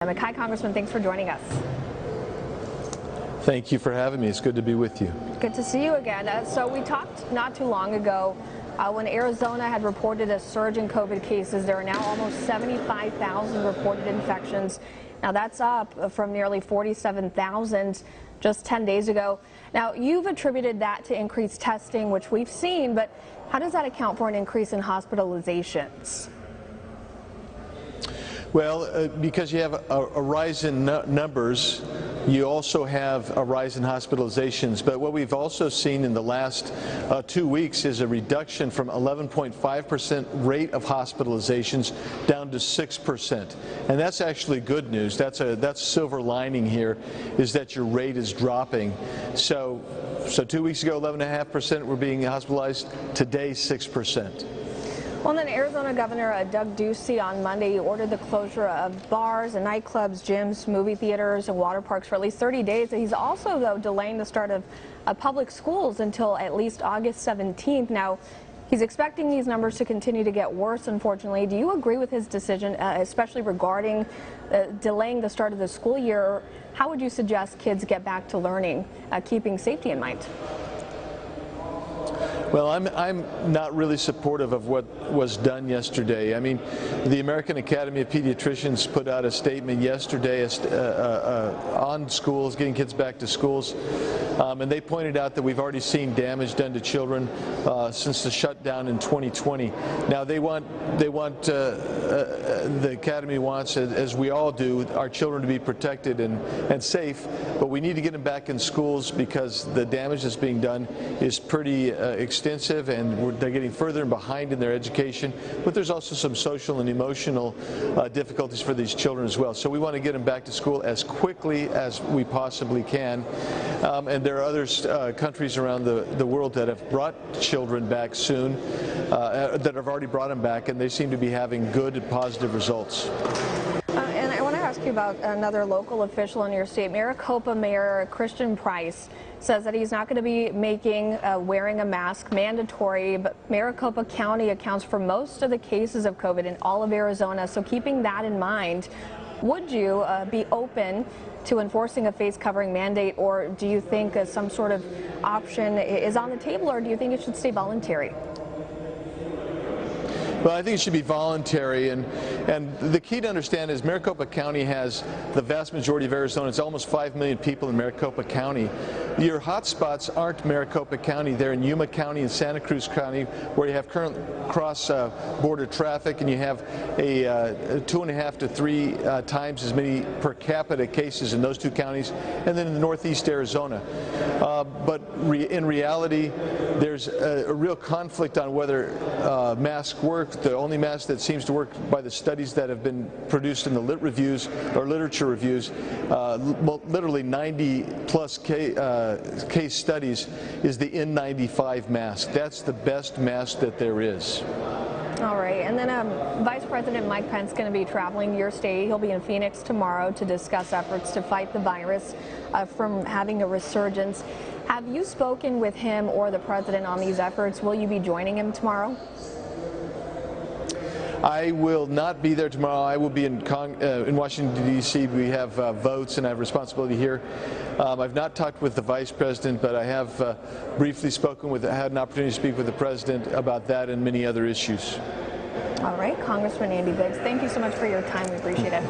Hi, Congressman. Thanks for joining us. Thank you for having me. It's good to be with you. Good to see you again. So we talked not too long ago when Arizona had reported a surge in COVID cases. There are now almost 75,000 reported infections. Now that's up from nearly 47,000 just 10 days ago. Now you've attributed that to increased testing, which we've seen, but how does that account for an increase in hospitalizations? Well, because you have a rise in numbers, you also have a rise in hospitalizations. But what we've also seen in the last 2 weeks is a reduction from 11.5% rate of hospitalizations down to 6%. And that's actually good news. That's silver lining here, is that your rate is dropping. So 2 weeks ago, 11.5% were being hospitalized. Today, 6%. Well, then Arizona Governor Doug Ducey on Monday ordered the closure of bars and nightclubs, gyms, movie theaters, and water parks for at least 30 days. He's also, though, delaying the start of public schools until at least August 17th. Now, he's expecting these numbers to continue to get worse, unfortunately. Do you agree with his decision, especially regarding delaying the start of the school year? How would you suggest kids get back to learning, keeping safety in mind? Well, I'm not really supportive of what was done yesterday. I mean, the American Academy of Pediatricians put out a statement yesterday on schools, getting kids back to schools, and they pointed out that we've already seen damage done to children since the shutdown in 2020. Now the Academy wants, as we all do, our children to be protected and safe, but we need to get them back in schools because the damage that's being done is pretty extensive, and they're getting further and behind in their education, but there's also some social and emotional difficulties for these children as well. So we want to get them back to school as quickly as we possibly can, and there are other countries around the world that have brought children back soon, that have already brought them back, and they seem to be having good and positive results. And I want to ask you about another local official in your state. Maricopa Mayor Christian Price says that he's not going to be making wearing a mask mandatory, but Maricopa County accounts for most of the cases of COVID in all of Arizona. So keeping that in mind, would you be open to enforcing a face covering mandate, or do you think some sort of option is on the table, or do you think it should stay voluntary? Well, I think it should be voluntary, and the key to understand is Maricopa County has the vast majority of Arizona. It's almost 5 million people in Maricopa County. Your hot spots aren't Maricopa County. They're in Yuma County and Santa Cruz County, where you have current cross-border traffic, and you have a 2.5 to 3 times as many per capita cases in those two counties, and then in the northeast Arizona. But in reality, there's a real conflict on whether masks work. The only mask that seems to work by the studies that have been produced in the literature reviews, literally 90+ case studies, is the N95 mask. That's the best mask that there is. All right, and then Vice President Mike Pence is going to be traveling your state. He'll be in Phoenix tomorrow to discuss efforts to fight the virus from having a resurgence. Have you spoken with him or the president on these efforts? Will you be joining him tomorrow? I will not be there tomorrow. I will be in Washington, D.C. We have votes, and I have responsibility here. I've not talked with the vice president, but I have briefly had an opportunity to speak with the president about that and many other issues. All right, Congressman Andy Biggs, thank you so much for your time. We appreciate it.